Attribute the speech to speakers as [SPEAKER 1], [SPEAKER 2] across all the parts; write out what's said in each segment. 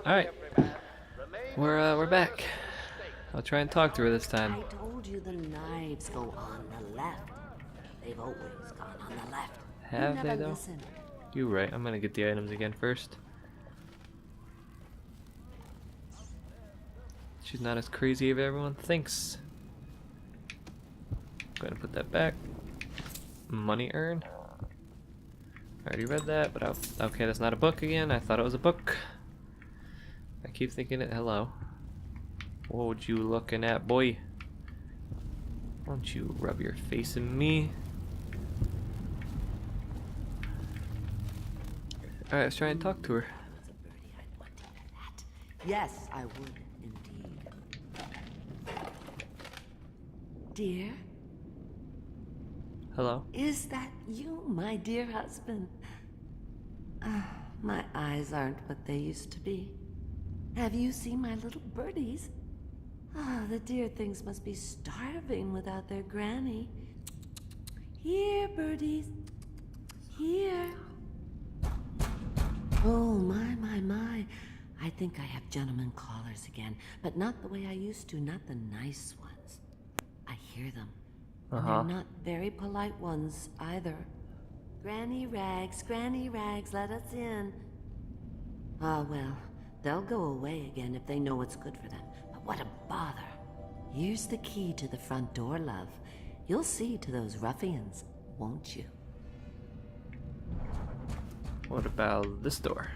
[SPEAKER 1] Alright, we're back. I'll try and talk to her this time.
[SPEAKER 2] I told you the knives go on the left. They've always gone on the left.
[SPEAKER 1] Have
[SPEAKER 2] you
[SPEAKER 1] they
[SPEAKER 2] never
[SPEAKER 1] though?
[SPEAKER 2] listen.
[SPEAKER 1] You're right, I'm gonna get the items again first. She's not as crazy as everyone thinks. Go ahead and put that back. Money earn. I already read that, but okay, that's not a book again. I thought it was a book. I keep thinking it. Hello. What you looking at, boy? Why don't you rub your face in me? Alright, let's try and talk to her.
[SPEAKER 2] It's a birdie, I'd want to hear that. Yes, I would indeed. Dear,
[SPEAKER 1] Hello?
[SPEAKER 2] is that you, my dear husband? My eyes aren't what they used to be. Have you seen my little birdies? The dear things must be starving without their granny. Here, birdies. Here. Oh, my. I think I have gentlemen callers again, but not the way I used to, not the nice ones. I hear them. And they're not very polite ones, either. Granny Rags, let us in. Ah, well, they'll go away again if they know what's good for them. But what a bother. Here's the key to the front door, love. You'll see to those ruffians, won't you?
[SPEAKER 1] What about this door?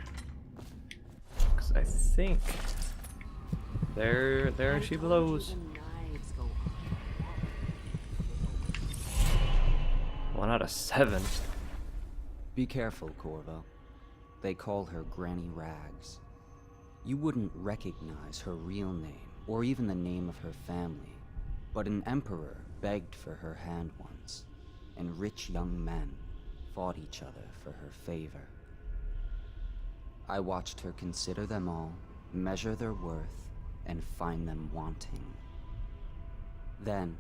[SPEAKER 1] Because I think there she blows. 1 out of 7.
[SPEAKER 3] Be careful, Corvo. They call her Granny Rags. You wouldn't recognize her real name, or even the name of her family, but an emperor begged for her hand once, and rich young men fought each other for her favor. I watched her consider them all, measure their worth, and find them wanting. Then,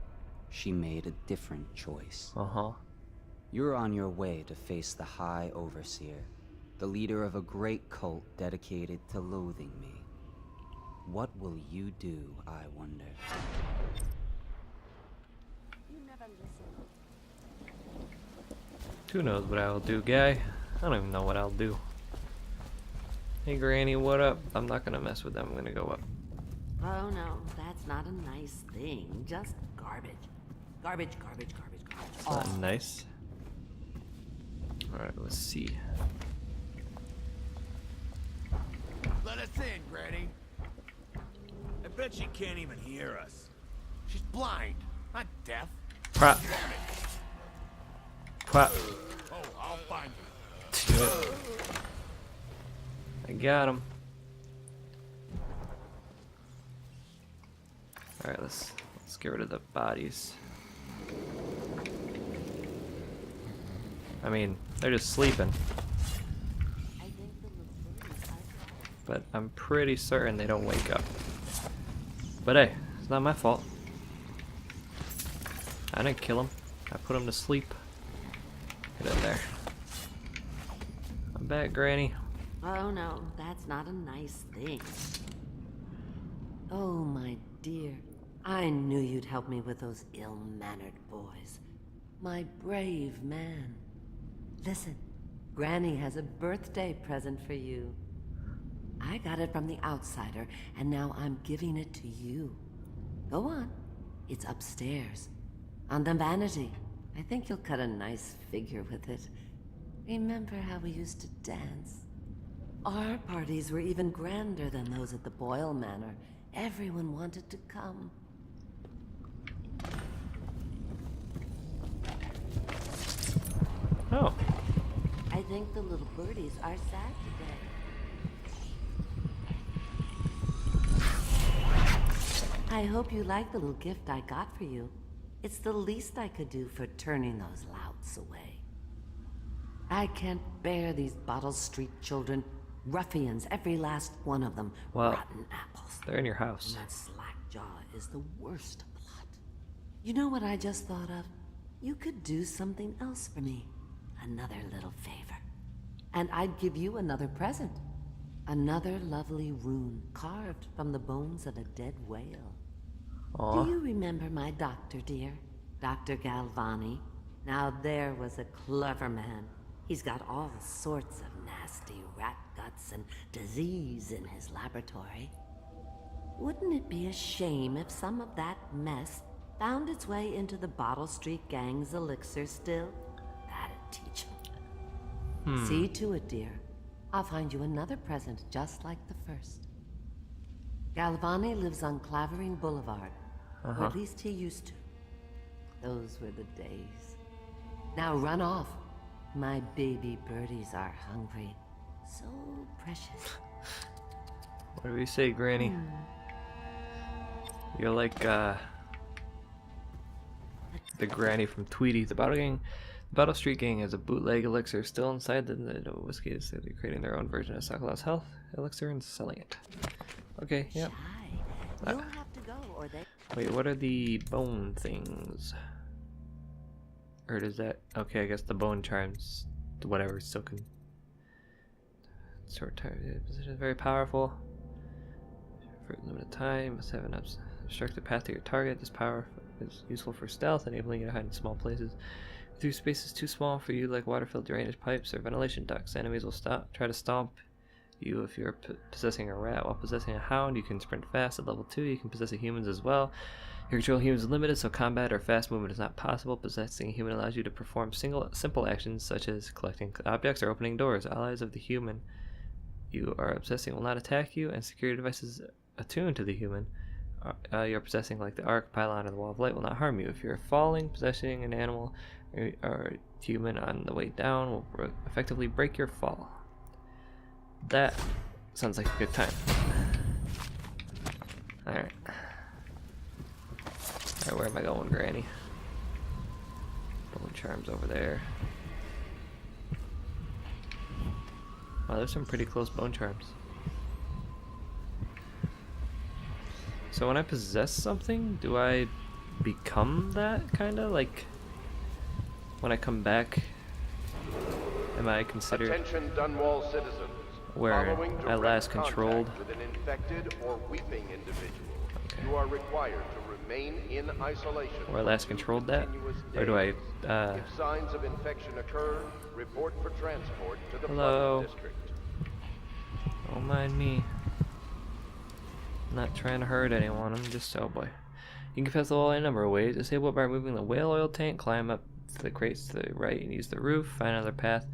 [SPEAKER 3] she made a different choice. You're on your way to face the High Overseer, the leader of a great cult dedicated to loathing me. What will you do, I wonder?
[SPEAKER 2] You never listen.
[SPEAKER 1] Who knows what I'll do, guy? I don't even know what I'll do. Hey Granny, what up? I'm not gonna mess with them, I'm gonna go up.
[SPEAKER 2] Oh no, that's not a nice thing. Just garbage. Garbage.
[SPEAKER 1] It's not nice. Alright, let's see.
[SPEAKER 4] Let us in, Granny. I bet she can't even hear us. She's blind, not deaf.
[SPEAKER 1] Crap. Crap.
[SPEAKER 4] Oh, I'll find you.
[SPEAKER 1] I got him. Alright, let's get rid of the bodies. I mean, they're just sleeping. But I'm pretty certain they don't wake up. But hey, it's not my fault. I didn't kill them. I put them to sleep. Get in there. I'm back, Granny.
[SPEAKER 2] Oh no, that's not a nice thing. Oh my dear, I knew you'd help me with those ill-mannered boys. My brave man. Listen, Granny has a birthday present for you. I got it from the outsider, and now I'm giving it to you. Go on. It's upstairs. On the vanity. I think you'll cut a nice figure with it. Remember how we used to dance? Our parties were even grander than those at the Boyle Manor. Everyone wanted to come.
[SPEAKER 1] Oh.
[SPEAKER 2] I think the little birdies are sad today. I hope you like the little gift I got for you. It's the least I could do for turning those louts away. I can't bear these Bottle Street children. Ruffians, every last one of them.
[SPEAKER 1] Well,
[SPEAKER 2] rotten apples.
[SPEAKER 1] they're in your house.
[SPEAKER 2] And that slack jaw is the worst of the lot. You know what I just thought of? You could do something else for me. Another little favor. And I'd give you another present. Another lovely rune carved from the bones of a dead whale.
[SPEAKER 1] Aw.
[SPEAKER 2] Do you remember my doctor, dear? Dr. Galvani? Now there was a clever man. He's got all sorts of nasty rat guts and disease in his laboratory. Wouldn't it be a shame if some of that mess found its way into the Bottle Street Gang's elixir still? That'd teach him. See to it, dear. I'll find you another present just like the first. Galvani lives on Clavering Boulevard. Or at least he used to. Those were the days. Now run off. My baby birdies are hungry. So precious.
[SPEAKER 1] What do we say, Granny? You're like the Granny from Tweety. The Bottle Street Gang has a bootleg elixir still inside the whiskey. So they're creating their own version of Sokolow's health elixir and selling it. Okay, yep.
[SPEAKER 2] You'll have to go, or they...
[SPEAKER 1] Wait, what are the bone things? Or does that... Okay, I guess the bone charms, whatever, still can... Short time, position is very powerful. For a limited time, must have an obstructed path to your target. This power is useful for stealth, enabling you to hide in small places. Through spaces too small for you, like water-filled drainage pipes or ventilation ducts, enemies will try to stomp you if you're possessing a rat. While possessing a hound, you can sprint fast. At level 2, you can possess a humans as well. Your control of humans is limited, so combat or fast movement is not possible. Possessing a human allows you to perform simple actions such as collecting objects or opening doors. Allies of the human you are possessing will not attack you, and security devices attuned to the human you're possessing, like the arc, pylon, or the wall of light, will not harm you. If you're falling, possessing an animal or human on the way down will effectively break your fall. That sounds like a good time. Alright. Alright, where am I going, Granny? Bone charms over there. Wow, there's some pretty close bone charms. So when I possess something, do I become that, kinda? Like, when I come back, am I considered...
[SPEAKER 5] Attention Dunwall citizens.
[SPEAKER 1] Where I last controlled
[SPEAKER 5] with an infected or weeping individual. Okay. You are required to remain in isolation.
[SPEAKER 1] Where I last controlled that, or do I?
[SPEAKER 5] If signs of infection occur, report for transport to the
[SPEAKER 1] Hello.
[SPEAKER 5] district.
[SPEAKER 1] Don't mind me. I'm not trying to hurt anyone. I'm just oh boy. You can pass the wall in a number of ways. Disable it by removing the whale oil tank. Climb up to the crates to the right and use the roof. Find another path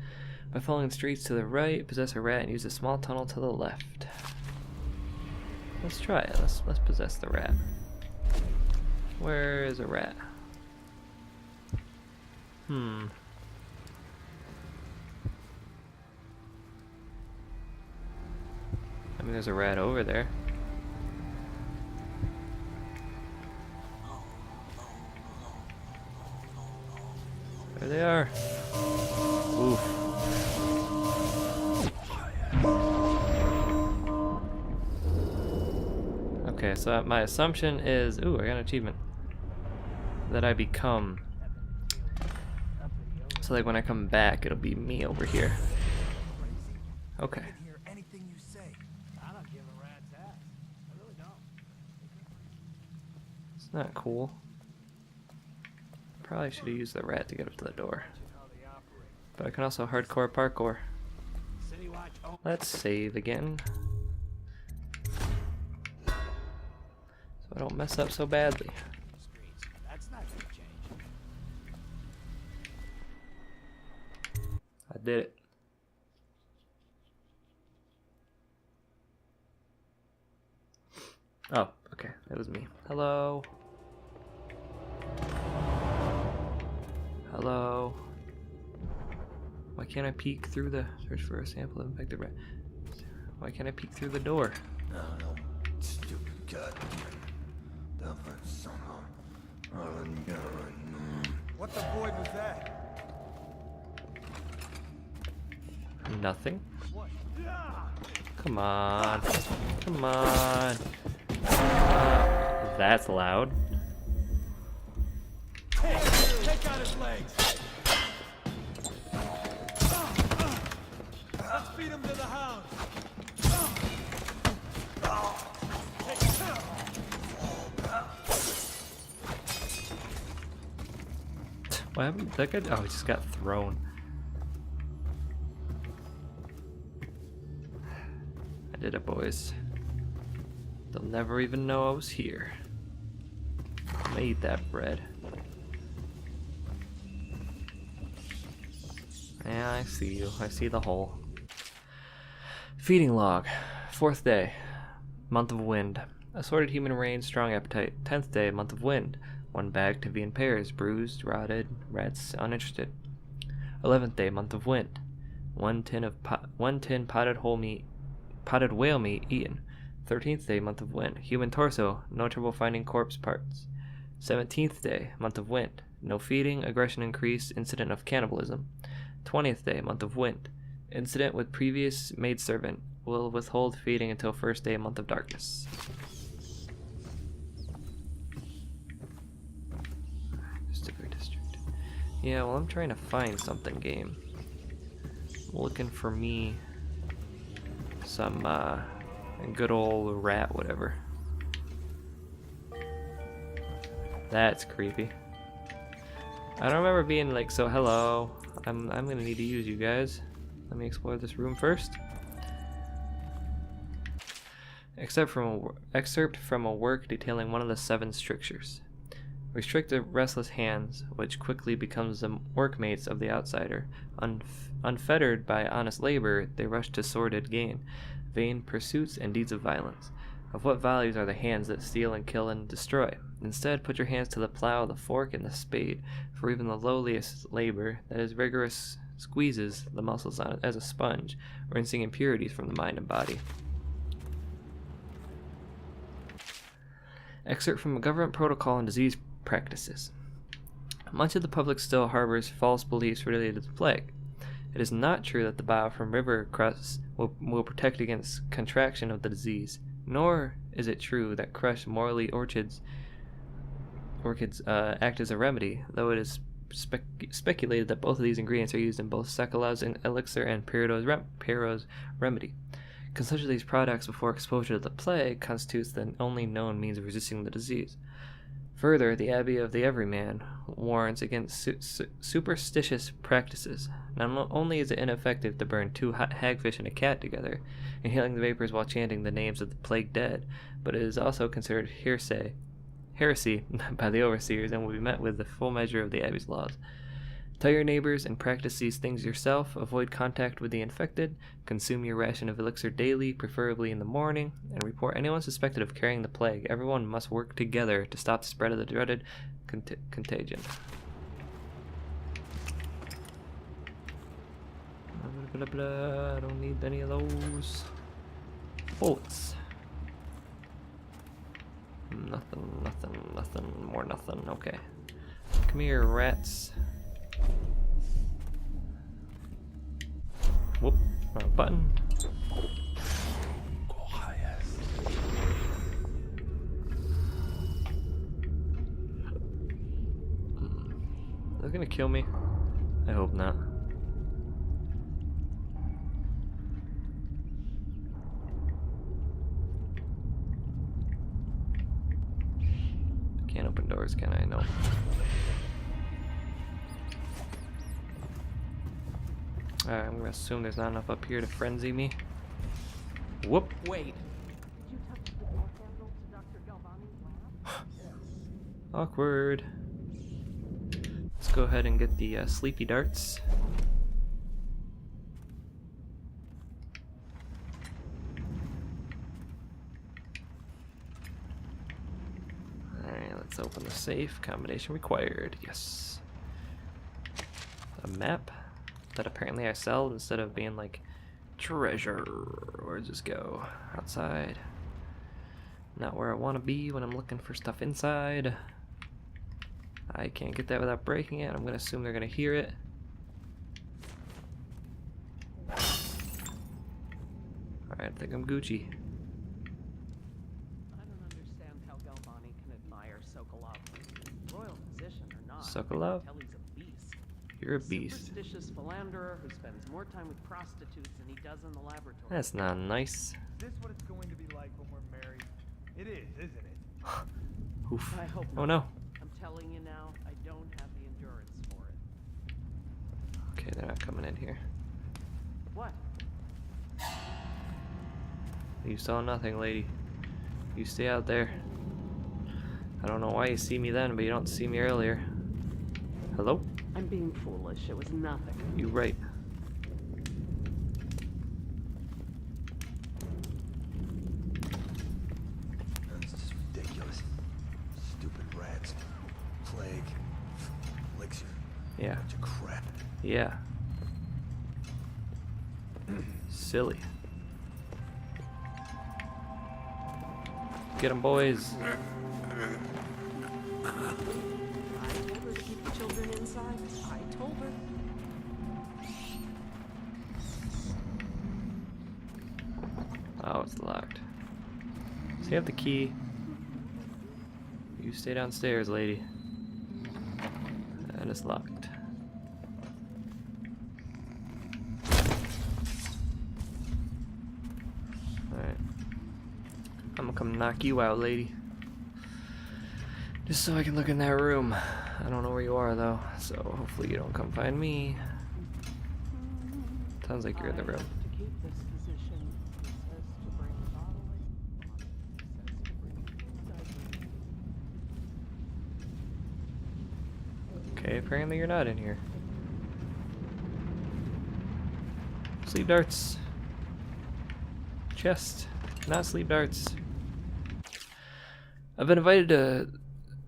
[SPEAKER 1] by following the streets to the right. Possess a rat and use a small tunnel to the left. Let's try it. Let's possess the rat. Where is a rat? I mean, there's a rat over there. There they are. Oof. Okay, so my assumption is, ooh, I got an achievement. That I become. So like when I come back, it'll be me over here. Okay. It's not cool. Probably should have used the rat to get up to the door. But I can also hardcore parkour. Let's save again. So I don't mess up so badly. I did it. Oh, okay. It was me. Hello. Hello. Why can't I peek through the search for a sample of infected rat? Why can't I peek through the door?
[SPEAKER 6] No, stupid goddamn.
[SPEAKER 4] What the void was that?
[SPEAKER 1] Nothing. Come on. Come on. That's loud.
[SPEAKER 4] Take out his legs. Let's feed him to the hounds.
[SPEAKER 1] What happened? That guy? Oh, he just got thrown. I did it, boys. They'll never even know I was here. I'm gonna eat that bread. Yeah, I see you. I see the hole. Feeding log. 4th day. Month of wind. Assorted human rain, strong appetite. 10th day, month of wind. 1 bag to be in pairs. Bruised, rotted, rats uninterested. 11th day, month of wind. 1 tin potted whale meat eaten. 13th day, month of wind. Human torso. No trouble finding corpse parts. 17th day, month of wind. No feeding, aggression increased, incident of cannibalism. 20th day, month of wind. Incident with previous maidservant. Will withhold feeding until 1st day, month of darkness. District. Yeah, well, I'm trying to find something, game. I'm looking for me some good old rat, whatever. That's creepy. I don't remember being like, so hello. I'm gonna need to use you guys. Let me explore this room first. Excerpt from a work detailing one of the 7 strictures. Restrict the restless hands, which quickly becomes the workmates of the outsider. Unfettered by honest labor, they rush to sordid gain, vain pursuits and deeds of violence. Of what values are the hands that steal and kill and destroy? Instead, put your hands to the plow, the fork, and the spade, for even the lowliest labor, that is rigorous, squeezes the muscles on it as a sponge, rinsing impurities from the mind and body. Excerpt from a government protocol on disease practices. Much of the public still harbors false beliefs related to the plague. It is not true that the bile from river crusts will protect against contraction of the disease, nor is it true that crushed morley orchids act as a remedy, though it is speculated that both of these ingredients are used in both Sokolov's elixir and Perrault's remedy. Consumption of these products before exposure to the plague constitutes the only known means of resisting the disease. Further, the Abbey of the Everyman warns against superstitious practices. Not only is it ineffective to burn 2 hagfish and a cat together, inhaling the vapors while chanting the names of the plague dead, but it is also considered heresy by the overseers and will be met with the full measure of the Abbey's laws. Tell your neighbors and practice these things yourself. Avoid contact with the infected. Consume your ration of elixir daily, preferably in the morning, and report anyone suspected of carrying the plague. Everyone must work together to stop the spread of the dreaded contagion. Blah, blah, blah. I don't need any of those bullets. Nothing, more nothing. Okay. Come here, rats. Whoop, wrong button.
[SPEAKER 6] Quiet.
[SPEAKER 1] They're gonna kill me? I hope not. Can't open doors, can I? No. Alright, I'm gonna assume there's not enough up here to frenzy me. Whoop!
[SPEAKER 4] Wait.
[SPEAKER 1] Awkward. Let's go ahead and get the sleepy darts. Alright, let's open the safe. Combination required. Yes. A map that apparently I sell instead of being like treasure. Where does this go? Outside. Not where I want to be when I'm looking for stuff inside. I can't get that without breaking it. I'm gonna assume they're gonna hear it. Alright, I think I'm Gucci.
[SPEAKER 7] I don't understand how Galvani can admire Sokolov. Royal position or not,
[SPEAKER 1] Sokolov?
[SPEAKER 7] I can tell he's a beast.
[SPEAKER 1] You're a beast.
[SPEAKER 7] Superstitious philanderer who spends more time with prostitutes than he does in the laboratory.
[SPEAKER 1] That's not nice.
[SPEAKER 8] Is this what it's going to be like when we're married? It is, isn't it?
[SPEAKER 1] Oof.
[SPEAKER 7] I hope
[SPEAKER 1] Oh
[SPEAKER 7] not.
[SPEAKER 1] no.
[SPEAKER 7] I'm telling you now, I don't have the endurance for it.
[SPEAKER 1] Okay, they're not coming in here.
[SPEAKER 7] What?
[SPEAKER 1] You saw nothing, lady. You stay out there. I don't know why you see me then, but you don't see me earlier. Hello?
[SPEAKER 7] I'm being foolish. It was nothing.
[SPEAKER 1] You right.
[SPEAKER 6] That's just ridiculous. Stupid rats. Plague. Elixir.
[SPEAKER 1] Yeah.
[SPEAKER 6] Bunch of crap.
[SPEAKER 1] Yeah. Silly. Get 'em, boys.
[SPEAKER 7] I told her to keep the children inside. I told her.
[SPEAKER 1] Oh, it's locked. So you have the key. You stay downstairs, lady. And it's locked. Alright. I'm gonna come knock you out, lady. Just so I can look in that room. I don't know where you are, though, so hopefully you don't come find me. Sounds like you're in the room.
[SPEAKER 7] To keep this position, he says to bring a bottle in. He says to bring 2 diapers.
[SPEAKER 1] Okay, apparently you're not in here. Sleep darts. Chest. Not sleep darts. I've been invited to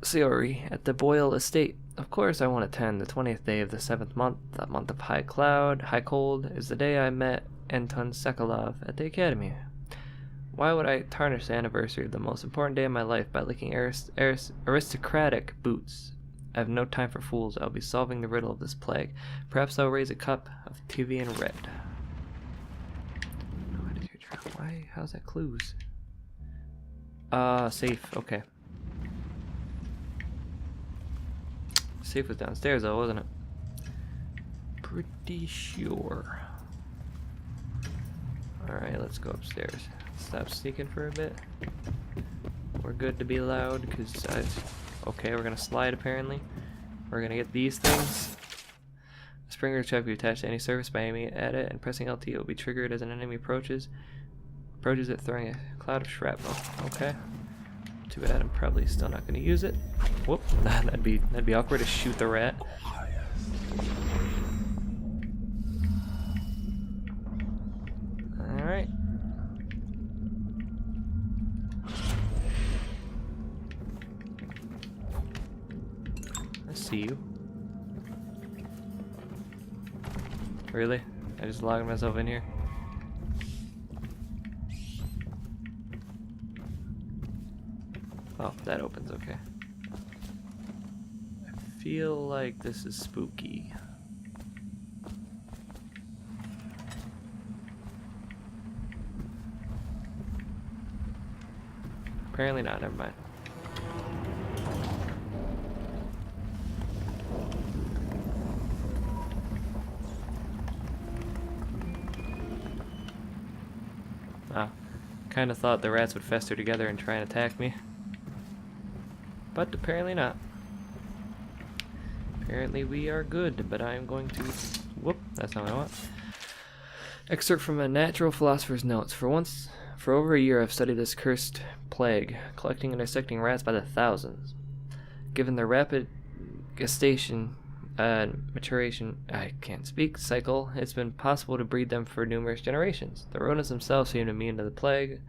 [SPEAKER 1] Seori at the Boyle Estate. Of course I won't attend. The 20th day of the 7th month, the month of high cloud, high cold, is the day I met Anton Sokolov at the academy. Why would I tarnish the anniversary of the most important day of my life by licking aristocratic boots? I have no time for fools. I'll be solving the riddle of this plague. Perhaps I'll raise a cup of TV in red. No, I did hear trap. Why? How's that clues? Safe. Okay. Safe was downstairs though, wasn't it? Pretty sure. Alright, let's go upstairs. Stop sneaking for a bit. We're good to be loud because okay, we're gonna slide apparently. We're gonna get these things. A springer trap you attach to any surface by aiming at it and pressing LT. It will be triggered as an enemy approaches it, throwing a cloud of shrapnel. Okay. Too bad I'm probably still not gonna use it. Whoop, that'd be awkward to shoot the rat. Alright. I see you. Really? I just logged myself in here? Oh, that opens, okay. I feel like this is spooky. Apparently not, never mind. Ah, kinda thought the rats would fester together and try and attack me. But apparently not. Apparently we are good, but I am going to... Whoop, that's not what I want. Excerpt from a natural philosopher's notes. For over a year I've studied this cursed plague, collecting and dissecting rats by the thousands. Given their rapid gestation and maturation, I can't speak, cycle, it's been possible to breed them for numerous generations. The rodents themselves seem immune to the plague,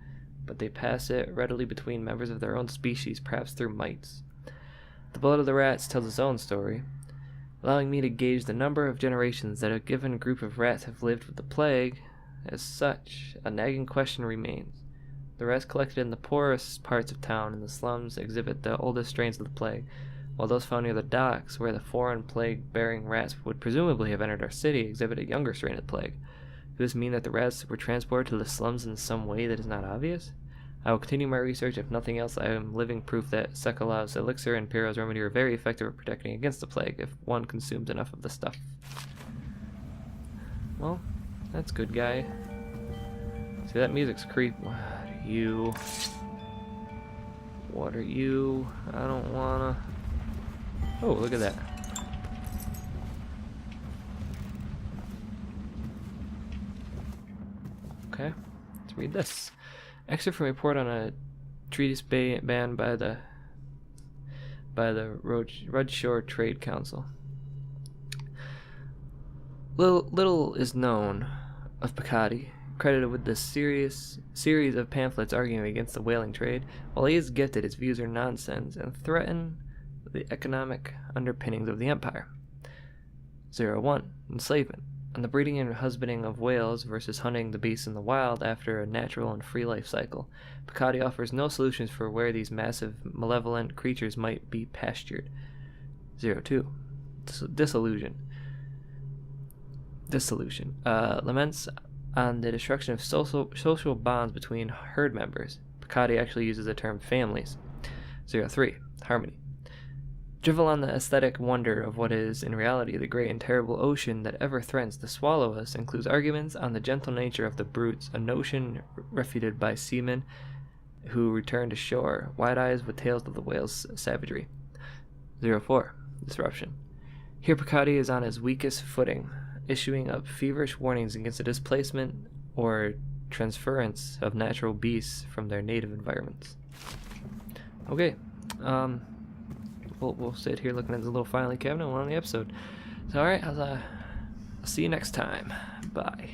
[SPEAKER 1] but they pass it readily between members of their own species, perhaps through mites. The blood of the rats tells its own story, allowing me to gauge the number of generations that a given group of rats have lived with the plague. As such, a nagging question remains. The rats collected in the poorest parts of town and the slums exhibit the oldest strains of the plague, while those found near the docks, where the foreign plague-bearing rats would presumably have entered our city, exhibit a younger strain of the plague. Does this mean that the rats were transported to the slums in some way that is not obvious? I will continue my research. If nothing else, I am living proof that Sokolov's elixir and Piero's remedy are very effective at protecting against the plague if one consumes enough of the stuff. Well, that's good, guy. See, that music's creep. What are you? I don't wanna... Oh, look at that. Let's read this. Excerpt from a report on a treatise banned by the Rudshore Trade Council. Little is known of Picardi, credited with this series of pamphlets arguing against the whaling trade. While he is gifted, his views are nonsense and threaten the economic underpinnings of the empire. 01. Enslavement. On the breeding and husbanding of whales versus hunting the beasts in the wild after a natural and free life cycle, Picardi offers no solutions for where these massive, malevolent creatures might be pastured. 02. Dissolution. Laments on the destruction of social bonds between herd members. Picardi actually uses the term families. 03. Harmony. Drivel on the aesthetic wonder of what is, in reality, the great and terrible ocean that ever threatens to swallow us, includes arguments on the gentle nature of the brutes, a notion refuted by seamen who return to shore, wide-eyed with tales of the whale's savagery. 04. Disruption. Here Picardi is on his weakest footing, issuing up feverish warnings against the displacement or transference of natural beasts from their native environments. Okay, we'll sit here looking at the little filing cabinet and we're on the episode. So alright, I'll see you next time. Bye.